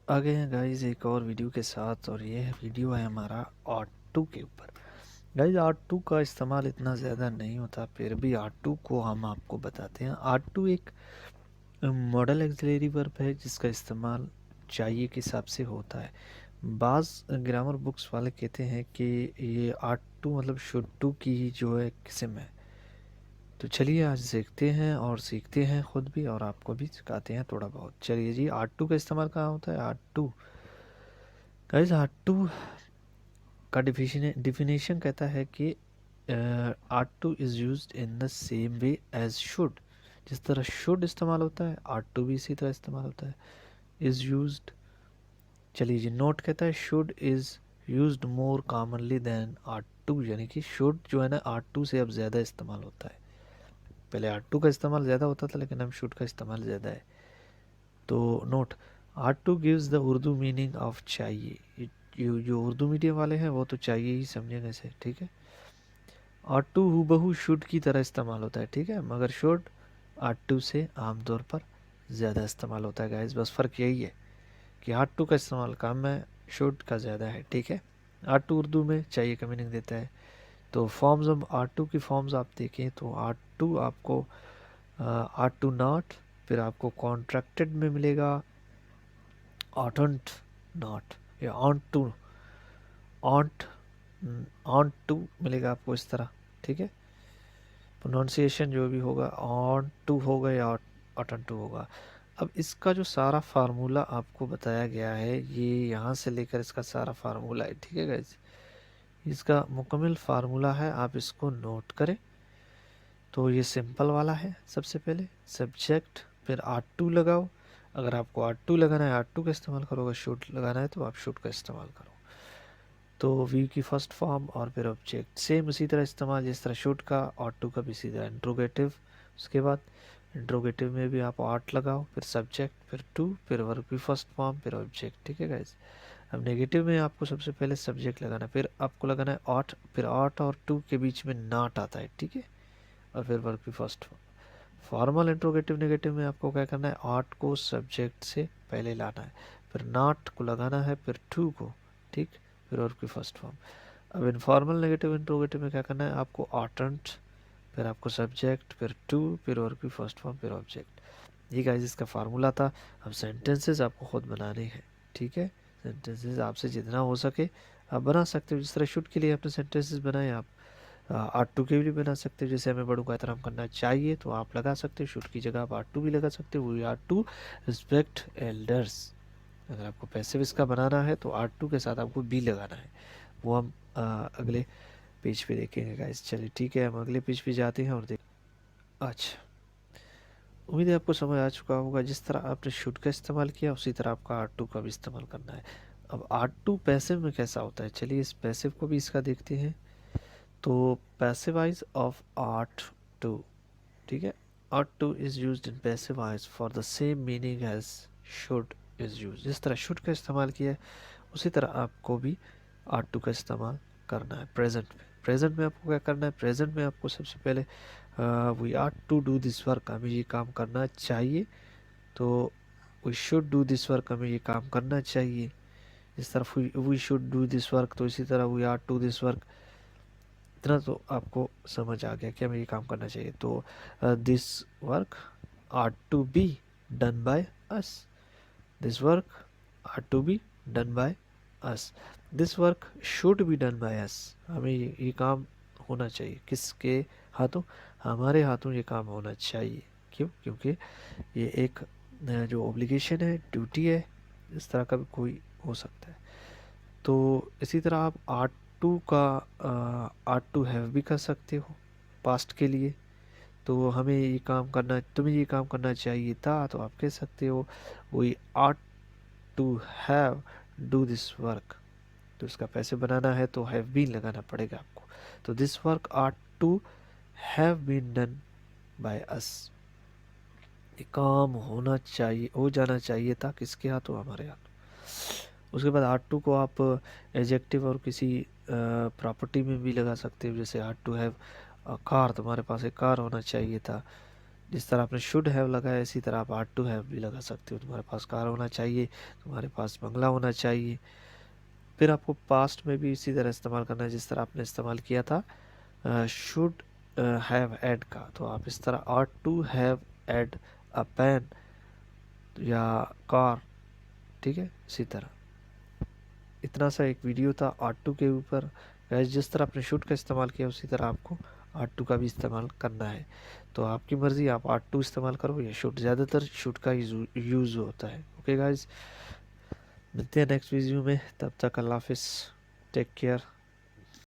आ गए हैं गाइस एक और वीडियो के साथ। और ये वीडियो है हमारा आर्ट टू के ऊपर। गाइस आर्ट टू का इस्तेमाल इतना ज़्यादा नहीं होता, फिर भी आर्ट टू को हम आपको बताते हैं। आर्ट टू एक मॉडल एक्सिलरी वर्ब है जिसका इस्तेमाल चाहिए के हिसाब से होता है। बाज़ ग्रामर बुक्स वाले कहते हैं कि ये आर्ट टू मतलब शुड टू की ही जो है किस्म है। तो चलिए आज देखते हैं और सीखते हैं खुद भी, और आपको भी सिखाते हैं थोड़ा बहुत। चलिए जी, आर्ट टू का इस्तेमाल कहाँ होता है। Ought to guys, ought to का डिफिनेशन कहता है कि ought to is used in the same way as should. जिस तरह शुड इस्तेमाल होता है, आर्ट टू भी इसी तरह इस्तेमाल होता है। इज़ यूज्ड, चलिए जी, नोट कहता है should is used more commonly than ought to, यानी कि शुड जो है ना आर्ट टू से अब ज़्यादा इस्तेमाल होता है। पहले आर्ट टू का इस्तेमाल ज़्यादा होता था, लेकिन अब शुड का इस्तेमाल ज़्यादा है। तो note, art two gives the Urdu meaning of चाहिए। जो उर्दू मीडियम वाले हैं वो तो चाहिए ही समझेंगे इसे, ठीक है। आर्ट टू हूबहू शुड की तरह इस्तेमाल होता है, ठीक है, मगर शुड आर्ट टू से आमतौर पर ज़्यादा इस्तेमाल होता है गाइस। बस फ़र्क यही है कि आर्ट टू का इस्तेमाल कम है, शुड का ज़्यादा है, ठीक है। आर्ट टू उर्दू में चाहिए का मीनिंग देता है। तो फॉर्म्स, हम आर्ट टू की फॉर्म्स आप देखें तो आर्ट टू आपको आर्ट टू नॉट, फिर आपको कॉन्ट्रैक्टेड में मिलेगा ऑटंट नॉट, या ought to oughtn't ought to मिलेगा आपको इस तरह, ठीक है। प्रोनाउंसिएशन जो भी होगा ऑन टू होगा या ऑटन टू होगा। अब इसका जो सारा फार्मूला आपको बताया गया है, ये यहाँ से लेकर इसका सारा फार्मूला है, ठीक है गाइस। इसका मुकम्मल फार्मूला है, आप इसको नोट करें। तो ये सिंपल वाला है। सबसे पहले सब्जेक्ट, फिर आर टू लगाओ। अगर आपको आर टू लगाना है आर टू का इस्तेमाल करो, अगर शुड लगाना है तो आप शुड का इस्तेमाल करो। तो वी की फर्स्ट फॉर्म और फिर ऑब्जेक्ट सेम उसी तरह इस्तेमाल जिस तरह शुड का, और टू का भी इसी तरह। इंट्रोगेटिव, उसके बाद इंट्रोगेटिव में भी आप आर्ट लगाओ, फिर सब्जेक्ट, फिर टू, फिर वर्ब की फर्स्ट फॉर्म, फिर ऑब्जेक्ट, ठीक है गाइस। अब नेगेटिव में आपको सबसे पहले सब्जेक्ट लगाना है, फिर आपको लगाना है ऑट, फिर ऑट और टू के बीच में नॉट आता है, ठीक है, और फिर वर्ब की first form. Formal interrogative negative में आपको क्या करना है, ऑट को सब्जेक्ट से पहले लाना है, फिर नॉट को लगाना है, फिर टू को, ठीक, फिर वर्ब की फर्स्ट फॉर्म। अब इनफॉर्मल नेगेटिव इंट्रोगेटिव में क्या करना है, आपको ऑटंट, फिर आपको सब्जेक्ट, फिर टू, फिर वर्ब की फर्स्ट फॉर्म, फिर ऑब्जेक्ट। ये गाइस इसका फार्मूला था। अब सेंटेंसेस आपको खुद बनाने हैं, ठीक है। सेंटेंसेस आपसे जितना हो सके आप बना सकते हो। जिस तरह शुड के लिए आपने सेंटेंसेस बनाए, आप आर्ट टू के लिए बना सकते हो। जैसे हमें बड़ों का एहतराम करना चाहिए तो आप लगा सकते हो, शुड की जगह आप आर्ट टू भी लगा सकते हो। We are to respect elders. अगर आपको पैसिव इसका बनाना है तो आर्ट टू के साथ आपको बी लगाना है। वो हम अगले पेज पे देखेंगे गाइस। चलिए ठीक है, हम अगले पेज पे जाते हैं और देख। अच्छा, उम्मीद है आपको समझ आ चुका होगा। जिस तरह आपने शुड का इस्तेमाल किया उसी तरह आपका आर्ट टू का भी इस्तेमाल करना है। अब आर्ट टू पैसिव में कैसा होता है, चलिए इस पैसिव को भी इसका देखते हैं। तो passive voice of ought to, ठीक है। Ought to is used in passive voice for the same meaning as should is use. जिस तरह शुड का इस्तेमाल किया है उसी तरह आपको भी आर्ट टू का इस्तेमाल करना है प्रेजेंट में। प्रेजेंट में आपको क्या करना है, प्रेजेंट में आपको सबसे पहले we ought to do this work, हमें ये काम करना चाहिए। तो we should do this work, हमें ये काम करना चाहिए। जिस तरह we should do this work, तो इसी तरह we ought to this work. इतना तो आपको समझ आ गया कि हमें ये काम करना चाहिए। तो this work are to be done by us, this work are to be done by us, this work should be done by us. हमें ये काम होना चाहिए, किसके हाथों, हमारे हाथों ये काम होना चाहिए। क्यों, क्योंकि ये एक जो ऑब्लिगेशन है, ड्यूटी है, इस तरह का भी कोई हो सकता है। तो इसी तरह आप आर्ट टू का आर्ट टू हैव भी कर सकते हो पास्ट के लिए। तो हमें ये काम करना, तुम्हें ये काम करना चाहिए था, तो आप कह सकते हो we ought to have do this work. तो इसका पैसे बनाना है तो हैव बीन लगाना पड़ेगा आपको। तो this work ought to have been done by us. ये काम होना चाहिए, हो जाना चाहिए था, किसके हाथों, हमारे हाथ। उसके बाद आर्ट टू को आप एडजेक्टिव और किसी प्रॉपर्टी में भी लगा सकते हो। जैसे आर्ट टू हैव कार, तुम्हारे पास एक कार होना चाहिए था। जिस तरह आपने शुड हैव लगाया इसी तरह आप आर्ट टू हैव भी लगा सकते हो। तुम्हारे पास कार होना चाहिए, तुम्हारे पास बंगला होना चाहिए। फिर आपको पास्ट में भी इसी तरह इस्तेमाल करना है जिस तरह आपने इस्तेमाल किया था शुड हैव एड का, तो आप इस तरह ought to have had a pen या कार, ठीक है। इसी तरह इतना सा एक वीडियो था आर्ट टू के ऊपर। गाइस जिस तरह आपने शुड का इस्तेमाल किया उसी तरह आपको आर्ट टू का भी इस्तेमाल करना है। तो आपकी मर्ज़ी, आप आर्ट टू इस्तेमाल करो या शुड, ज़्यादातर शुड का यूज़ होता है। ओके गाइस, मिलते हैं नेक्स्ट वीडियो में, तब तक अल्लाह हाफिज़, टेक केयर।